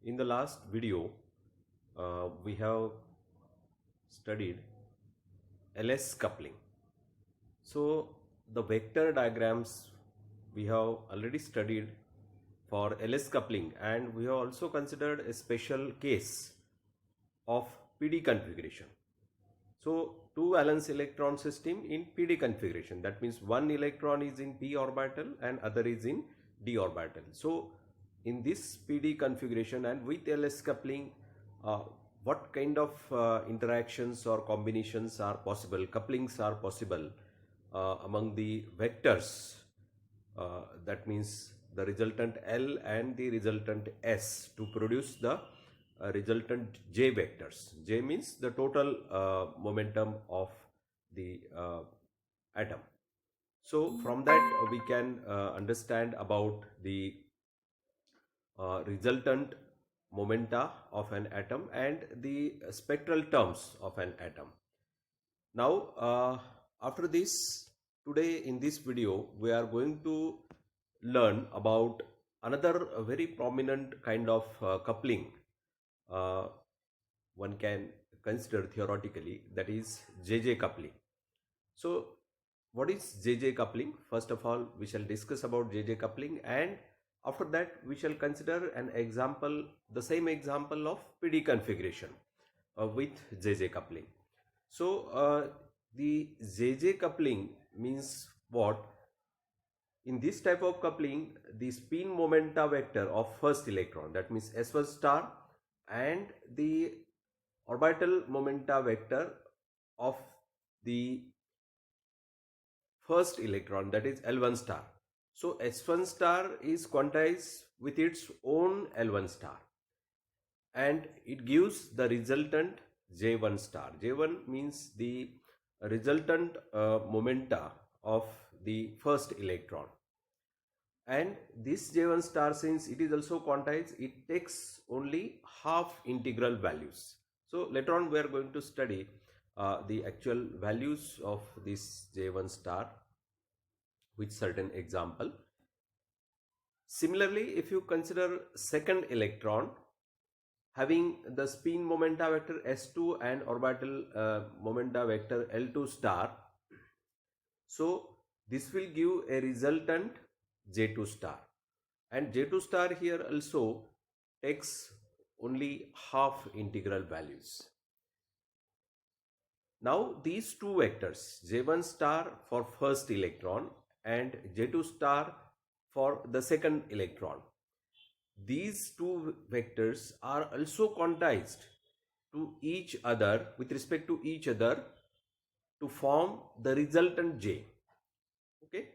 In the last video, we have studied LS coupling. So the vector diagrams we have already studied for LS coupling, and we have also considered a special case of PD configuration. So two valence electron system in PD configuration, that means one electron is in p orbital and other is in d orbital. So in this PD configuration and with LS coupling, what kind of interactions or combinations are possible, couplings are possible among the vectors, that means the resultant L and the resultant S, to produce the resultant J vectors. J means the total momentum of the atom. So from that we can understand about the resultant momenta of an atom and the spectral terms of an atom. Now after this, today in this video we are going to learn about another very prominent kind of coupling one can consider theoretically, that is JJ coupling. So what is JJ coupling? First of all, we shall discuss about JJ coupling, and after that we shall consider an example, the same example of PD configuration with JJ coupling. So the JJ coupling means what? In this type of coupling, the spin momenta vector of first electron, that means S1 star, and the orbital momenta vector of the first electron, that is L1 star. So S1 star is quantized with its own L1 star, and it gives the resultant J1 star. J1 means the resultant momenta of the first electron. And this J1 star, since it is also quantized, it takes only half integral values. So later on we are going to study the actual values of this J1 star with certain example. Similarly, if you consider second electron having the spin momenta vector S2 and orbital momenta vector L2 star, so this will give a resultant J2 star, and J2 star here also takes only half integral values. Now these two vectors, J1 star for first electron and J2 star for the second electron, these two vectors are also quantized to each other, with respect to each other, to form the resultant J. Okay,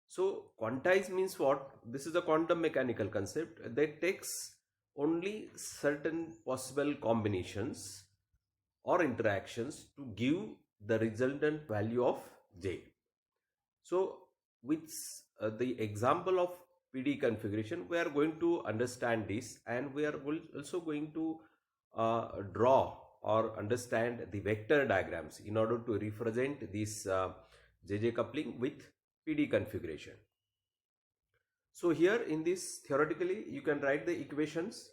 so quantize means what? This is a quantum mechanical concept that takes only certain possible combinations or interactions to give the resultant value of J. So with the example of PD configuration, we are going to understand this, and we are also going to draw or understand the vector diagrams in order to represent this JJ coupling with PD configuration. So here in this, theoretically you can write the equations.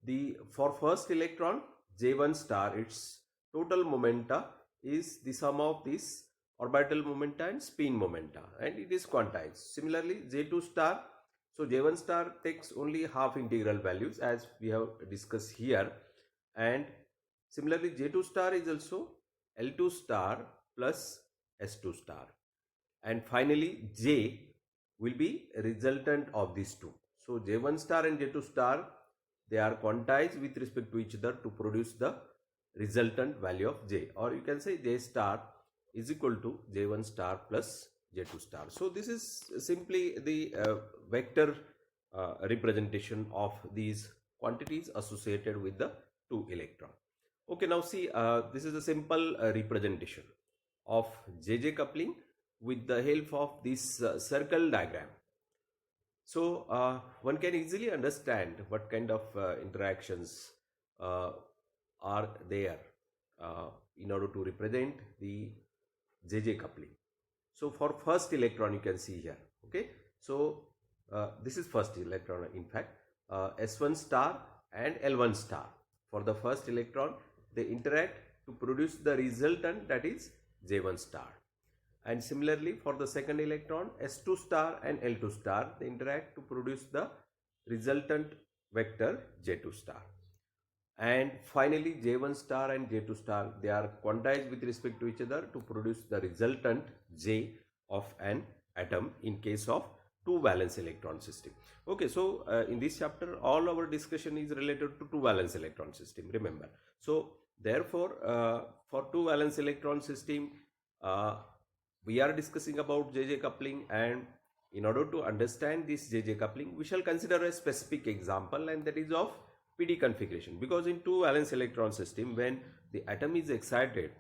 The for first electron J1 star, its total momenta is the sum of this orbital momenta and spin momenta, and it is quantized. Similarly J2 star, so J1 star takes only half integral values as we have discussed here, and similarly J2 star is also L2 star plus S2 star, and finally J will be resultant of these two. So J1 star and J2 star, they are quantized with respect to each other to produce the resultant value of J, or you can say J star is equal to J1 star plus J2 star. So this is simply the vector representation of these quantities associated with the two electron. Okay, now see, this is a simple representation of JJ coupling with the help of this circle diagram. So one can easily understand what kind of interactions are there in order to represent the JJ coupling. So for first electron, you can see here. Okay, so this is first electron, in fact, S1 star and L1 star. For the first electron, they interact to produce the resultant, that is J1 star. And similarly for the second electron, S2 star and L2 star, they interact to produce the resultant vector J2 star. And finally J1 star and J2 star, they are quantized with respect to each other to produce the resultant J of an atom in case of two valence electron system. Okay, so in this chapter all our discussion is related to two valence electron system, remember. So therefore for two valence electron system we are discussing about JJ coupling, and in order to understand this JJ coupling we shall consider a specific example, and that is of PD configuration. Because in two valence electron system, when the atom is excited,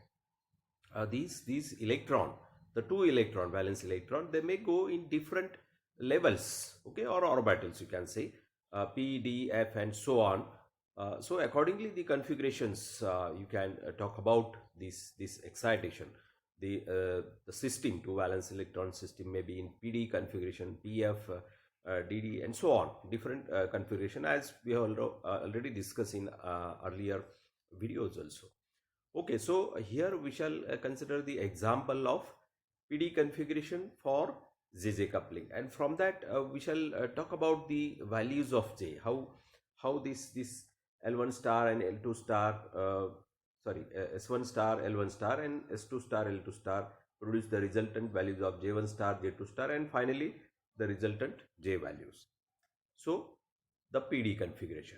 these electron, the two electron, valence electron, they may go in different levels, okay, or orbitals you can say, P, D, F and so on. So accordingly the configurations you can talk about this excitation. The system, two valence electron system, may be in PD configuration, PF, DD and so on, different configuration, as we have already discussed in earlier videos also. Okay, so here we shall consider the example of PD configuration for JJ coupling, and from that we shall talk about the values of J, how this L1 star and L2 star S1 star, L1 star and S2 star, L2 star produce the resultant values of J1 star, J2 star and finally the resultant J values. So the PD configuration.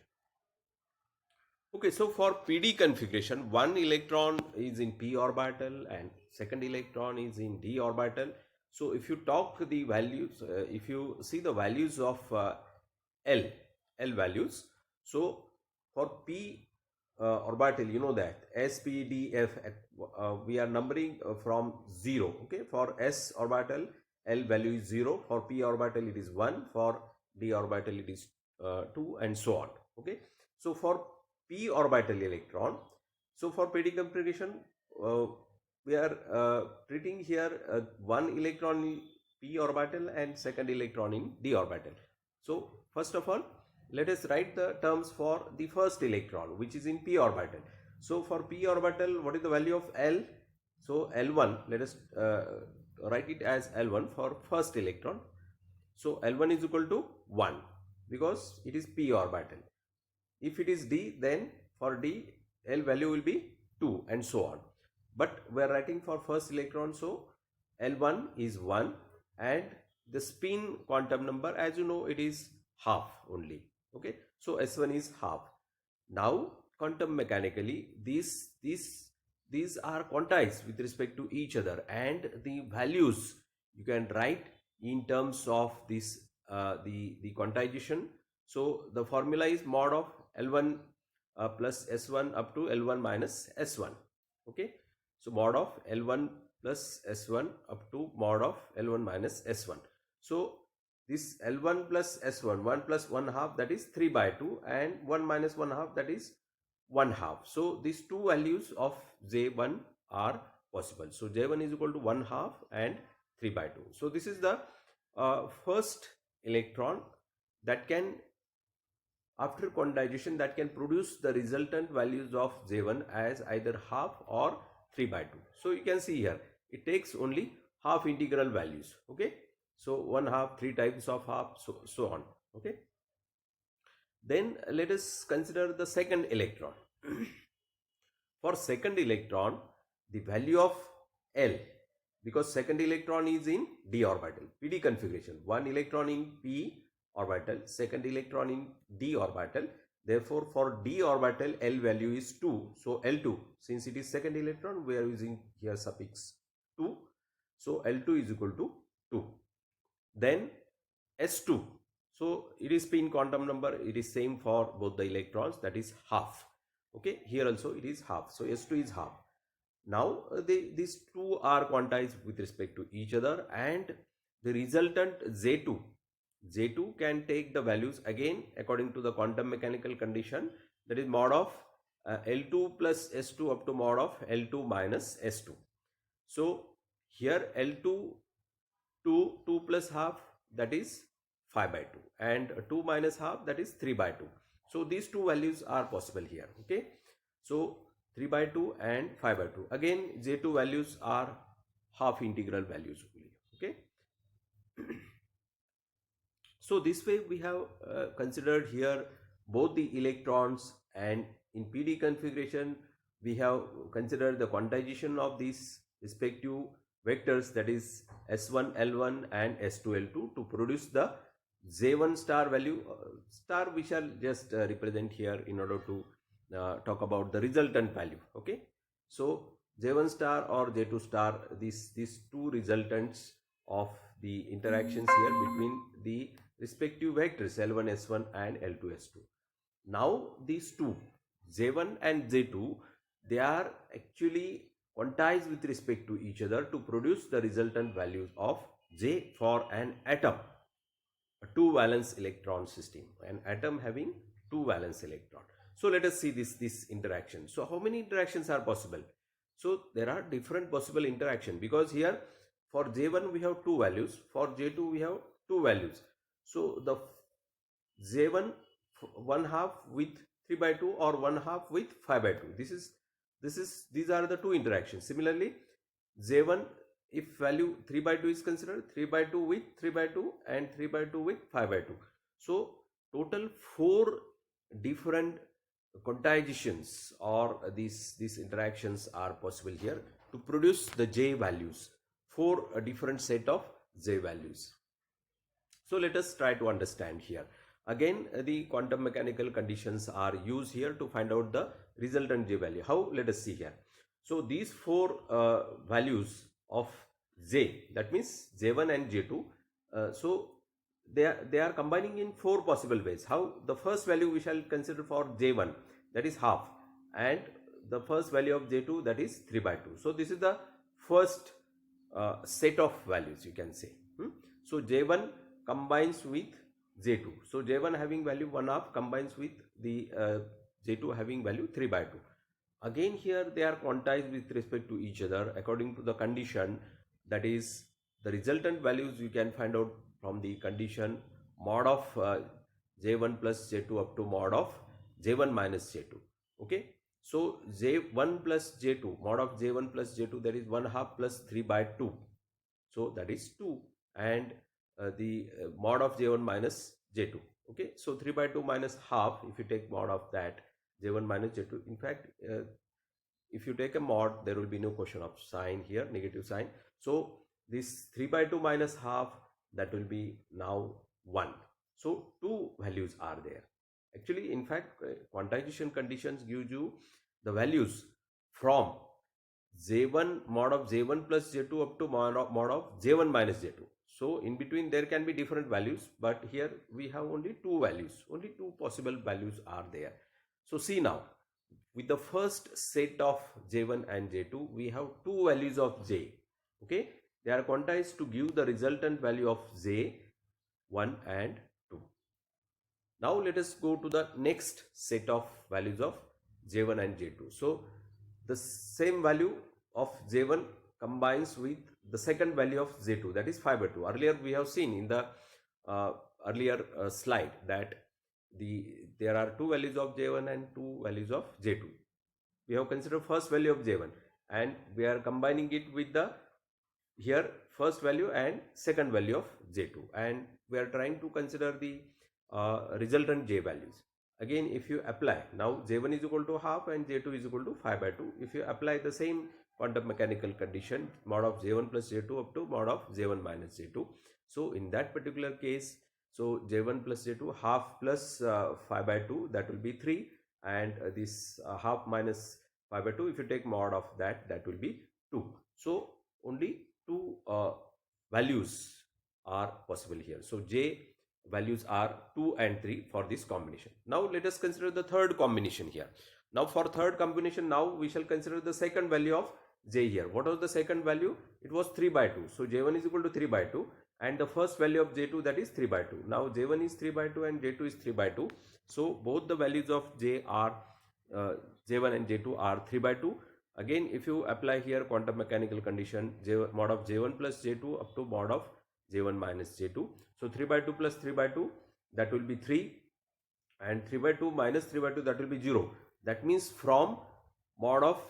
Okay, so for PD configuration, one electron is in p orbital and second electron is in d orbital. So if you talk the values, if you see the values of L values, so for p orbital, you know that S, P, D, F, we are numbering from 0. Okay, for S orbital L value is 0, for p orbital it is 1, for d orbital it is 2 and so on. Okay, so for p orbital electron, so for PD configuration we are treating here one electron in p orbital and second electron in d orbital. So first of all, let us write the terms for the first electron which is in p orbital. So for p orbital, what is the value of L? So L1, let us write it as L1 for first electron. So L1 is equal to 1 because it is p orbital. If it is D, then for D L value will be 2 and so on. But we are writing for first electron, so L1 is 1 and the spin quantum number, as you know, it is half only. Okay, so S1 is half. Now quantum mechanically these are quantized with respect to each other, and the values you can write in terms of this the quantization. So the formula is mod of L1 plus S1 up to L1 minus S1. Okay, so mod of L1 plus S1 up to mod of L1 minus S1. So this L1 plus S1, 1 plus 1 half, that is 3 by 2, and 1 minus 1 half, that is 1 half. So these two values of J1 are possible. So J1 is equal to 1 half and 3 by 2. So this is the first electron that can, after quantization, that can produce the resultant values of J1 as either half or 3 by 2. So you can see here it takes only half integral values. Okay, so 1 half, 3 times of half, so on. Okay, then let us consider the second electron. For second electron, the value of L, because second electron is in d orbital, PD configuration, one electron in p orbital, second electron in d orbital. Therefore for d orbital L value is 2. So L2, since it is second electron, we are using here suffix 2. So L2 is equal to 2. Then S2, so it is spin quantum number, it is same for both the electrons, that is half. Okay, here also it is half, so S2 is half. Now these two are quantized with respect to each other, and the resultant J2 can take the values again according to the quantum mechanical condition, that is mod of L2 plus S2 up to mod of L2 minus S2. So here L2 2 plus half, that is 5 by 2, and 2 minus half, that is 3 by 2. So these two values are possible here. Okay, so 3 by 2 and 5 by 2. Again, J2 values are half integral values only. Okay. So this way we have considered here both the electrons, and in PD configuration we have considered the quantization of these respective vectors, that is S1 L1 and S2 L2, to produce the J1 star value. Star we shall just represent here in order to talk about the resultant value. Okay, so J1 star or J2 star, these two resultants of the interactions here between the respective vectors L1 S1 and L2 S2. Now these two, J1 and J2, they are actually quantized with respect to each other to produce the resultant values of J for an atom, a two valence electron system, an atom having two valence electron. So let us see this interaction. So how many interactions are possible? So there are different possible interaction, because here for J1 we have two values, for J2 we have two values. So the J1 one half with 3 by 2 or one half with 5 by 2. These are the two interactions. Similarly, J1, if value 3 by 2 is considered, 3 by 2 with 3 by 2 and 3 by 2 with 5 by 2. So total 4 different quantizations or these interactions are possible here to produce the J values for a different set of J values. So let us try to understand here. Again, the quantum mechanical conditions are used here to find out the resultant J value. How? Let us see here. So these four values of J, that means J1 and J2, so they are combining in four possible ways. How? The first value we shall consider for J1, that is half, and the first value of J2, that is 3 by 2. So this is the first set of values, you can say. So J1 combines with J2. So J1 having value 1 half combines with the J2 having value 3 by 2. Again here they are quantized with respect to each other according to the condition, that is the resultant values you can find out from the condition mod of J1 plus J2 up to mod of J1 minus J2. Okay. So J1 plus J2, mod of J1 plus J2, that is 1 half plus 3 by 2. So that is 2, and the mod of J1 minus J2. Okay, so 3 by 2 minus half, if you take mod of that, J1 minus J2. In fact, if you take a mod, there will be no question of sign here, negative sign. So this 3 by 2 minus half, that will be now 1. So two values are there. Actually, in fact, quantization conditions gives you the values from J1 mod of J1 plus J2 up to mod of J1 minus J2. So in between there can be different values, but here we have only two values, only two possible values are there. So see now, with the first set of J1 and J2, we have two values of J. Okay, they are quantized to give the resultant value of J1 and 2. Now let us go to the next set of values of J1 and J2. So the same value of J1 combines with the second value of J2, that is 5 by 2. Earlier we have seen in the earlier slide that there are two values of J1 and two values of J2. We have considered first value of J1 and we are combining it with the here first value and second value of J2, and we are trying to consider the resultant J values. Again, if you apply, now J1 is equal to half and J2 is equal to 5 by 2. If you apply the same quantum mechanical condition, mod of J1 plus J2 up to mod of J1 minus J2. So in that particular case, so J1 plus J2 half plus 5 by 2, that will be 3, and this half minus 5 by 2, if you take mod of that, that will be 2. So only two values are possible here. So J values are 2 and 3 for this combination. Now let us consider the third combination here. Now for third combination, now we shall consider the second value of J here. What was the second value? It was 3 by 2. So J1 is equal to 3 by 2 and the first value of J2, that is 3 by 2. Now J1 is 3 by 2 and J2 is 3 by 2. So both the values of J are J1 and J2 are 3 by 2. Again, if you apply here quantum mechanical condition, mod of J1 plus J2 up to mod of J1 minus J2. So 3 by 2 plus 3 by 2, that will be 3, and 3 by 2 minus 3 by 2, that will be 0. That means from mod of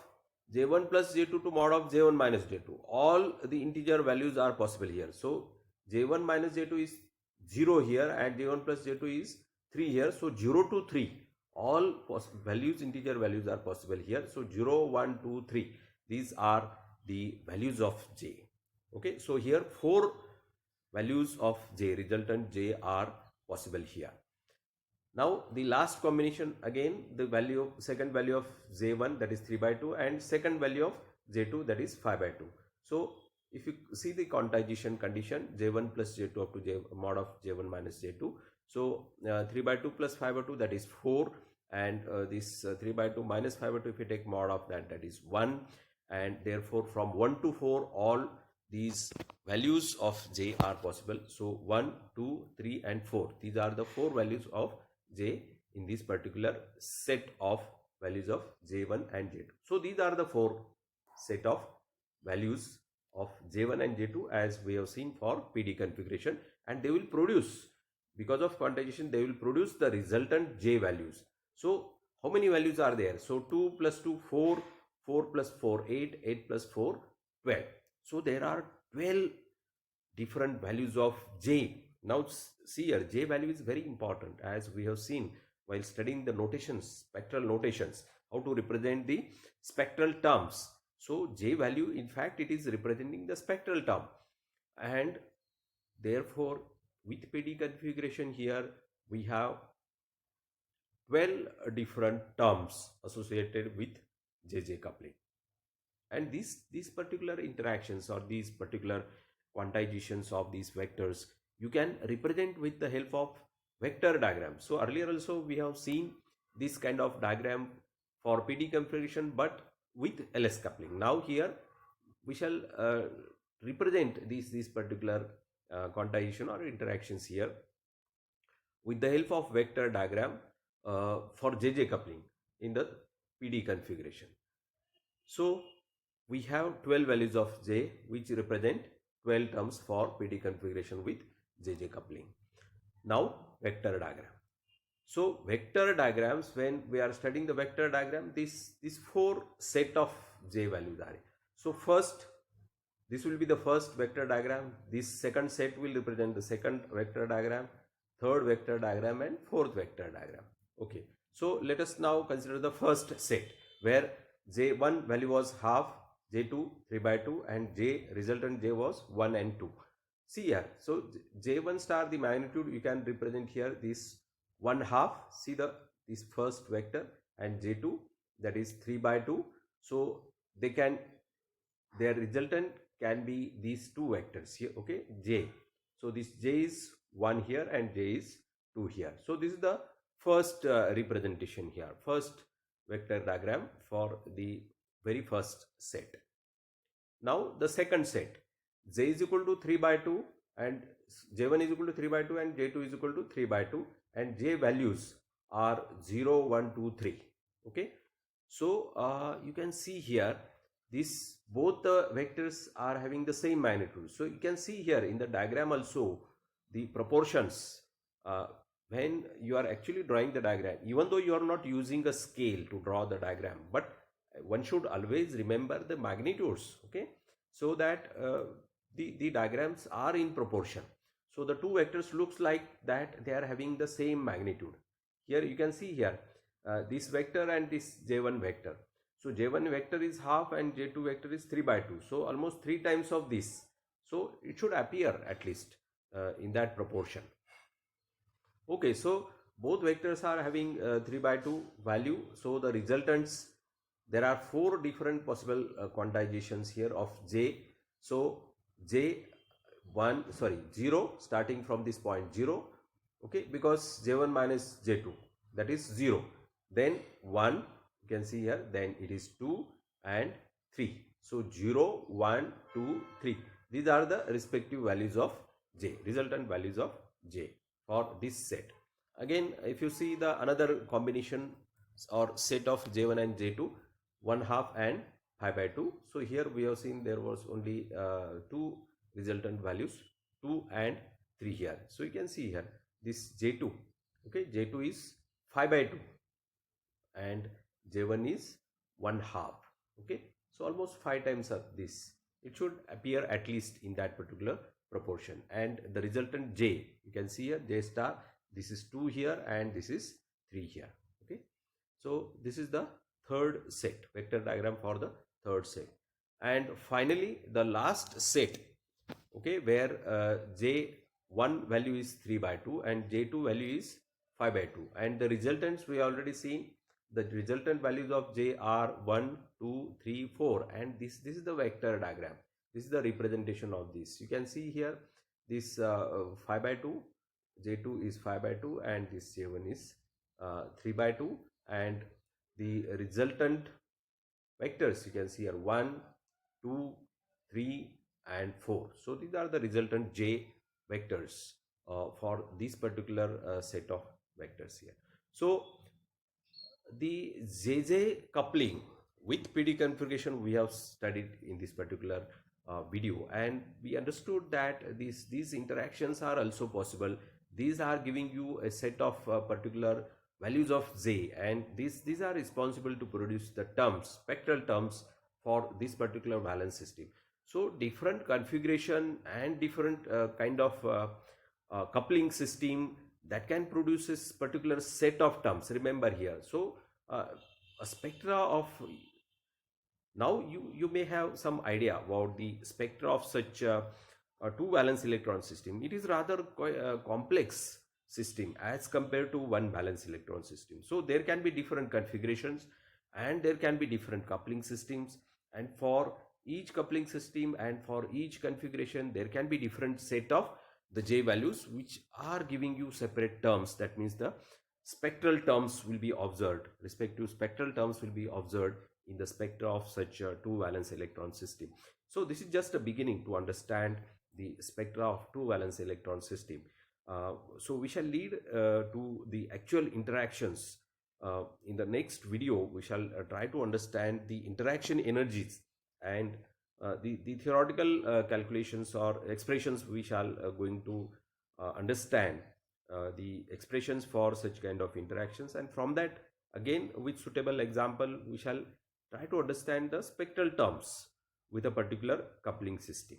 j1 plus j2 to mod of j1 minus j2, all the integer values are possible here. So j1 minus j2 is 0 here and j1 plus j2 is 3 here. So 0 to 3, all values, integer values are possible here. So 0, 1, 2, 3, these are the values of j. Okay, so here 4 values of j, resultant j, are possible here. Now the last combination, again the value of second value of j1, that is 3 by 2, and second value of j2, that is 5 by 2. So if you see the quantization condition, j1 plus j2 up to j mod of j1 minus j2, so 3 by 2 plus 5 by 2, that is 4, and this 3 by 2 minus 5 by 2, if you take mod of that, that is 1, and therefore from 1 to 4 all these values of j are possible. So 1, 2, 3 and 4, these are the 4 values of j in this particular set of values of j1 and j2. So these are the 4 set of values of j1 and j2 as we have seen for PD configuration, and they will produce, because of quantization, they will produce the resultant j values. So how many values are there? So 2 plus 2, 4, 4 plus 4, 8, 8 plus 4, 12. So there are 12 different values of j. Now see here, j value is very important, as we have seen while studying the notations, spectral notations, how to represent the spectral terms. So j value, in fact, it is representing the spectral term, and therefore with PD configuration here we have 12 different terms associated with JJ coupling. And these particular interactions or these particular quantizations of these vectors, you can represent with the help of vector diagram. So earlier also we have seen this kind of diagram for PD configuration, but with LS coupling. Now here we shall represent these particular quantization or interactions here with the help of vector diagram for JJ coupling in the PD configuration. So we have 12 values of j which represent 12 terms for PD configuration with JJ coupling. Now vector diagram. So vector diagrams, when we are studying the vector diagram, these 4 set of j values are. So first, this will be the first vector diagram, this second set will represent the second vector diagram, third vector diagram and fourth vector diagram. Okay, so let us now consider the first set where j1 value was half, j2 3 by 2 and j resultant j was 1 and 2. See here, so j1 star, the magnitude you can represent here, this 1 half, see this first vector, and j2, that is 3 by 2. So their resultant can be these 2 vectors here. Okay, j, so this j is 1 here and j is 2 here. So this is the first representation here, first vector diagram for the very first set. Now the second set, j is equal to 3 by 2 and j1 is equal to 3 by 2 and j2 is equal to 3 by 2, and j values are 0, 1, 2, 3. Okay, so you can see here this, both the vectors are having the same magnitude. So you can see here in the diagram also the proportions when you are actually drawing the diagram, even though you are not using a scale to draw the diagram, but one should always remember the magnitudes. Okay, so that the diagrams are in proportion. So the 2 vectors looks like that they are having the same magnitude. Here you can see here this vector and this j1 vector. So j1 vector is half and j2 vector is 3 by 2. So almost 3 times of this. So it should appear at least in that proportion. Okay, so both vectors are having 3 by 2 value. So the resultants, there are 4 different possible quantizations here of j. So j1, sorry, 0 starting from this point 0. Okay, because j1 minus j2, that is 0. Then 1, you can see here, then it is 2 and 3. So 0, 1, 2, 3. These are the respective values of j, resultant values of j for this set. Again, if you see the another combination or set of j1 and j2, 1 half and 5 by 2. So here we have seen there was only 2 resultant values, 2 and 3 here. So you can see here this j2. Okay, j2 is 5 by 2 and J1 is 1/2. Okay, so almost 5 times of this. It should appear at least in that particular proportion, and the resultant J, you can see here J star, this is 2 here and this is 3 here. Okay, so this is the third set, vector diagram for the third set. And finally the last set, okay, where J1 value is 3 by 2 and J2 value is 5 by 2, and the resultants we already seen. The resultant values of J are 1, 2, 3, 4, and this is the vector diagram. This is the representation of this. You can see here this 5 by 2, J2 is 5 by 2 and this J1 is 3 by 2, and the resultant vectors you can see here 1, 2, 3 and 4. So these are the resultant J vectors for this particular set of vectors here. So the JJ coupling with PD configuration we have studied in this particular video, and we understood that these interactions are also possible. These are giving you a set of particular values of J, and these are responsible to produce the terms, spectral terms for this particular valence system. So different configuration and different kind of coupling system that can produce this particular set of terms. Remember here, so a spectra of, now you may have some idea about the spectra of such a two valence electron system. It is rather complex system as compared to one valence electron system. So there can be different configurations and there can be different coupling systems, and for each coupling system and for each configuration there can be different set of the J values which are giving you separate terms. That means the spectral terms will be observed, respective spectral terms will be observed in the spectra of such a two valence electron system. So this is just a beginning to understand the spectra of two valence electron system. So we shall lead to the actual interactions. In the next video we shall try to understand the interaction energies and the theoretical calculations or expressions. We shall going to understand the expressions for such kind of interactions, and from that again with suitable example we shall try to understand the spectral terms with a particular coupling system.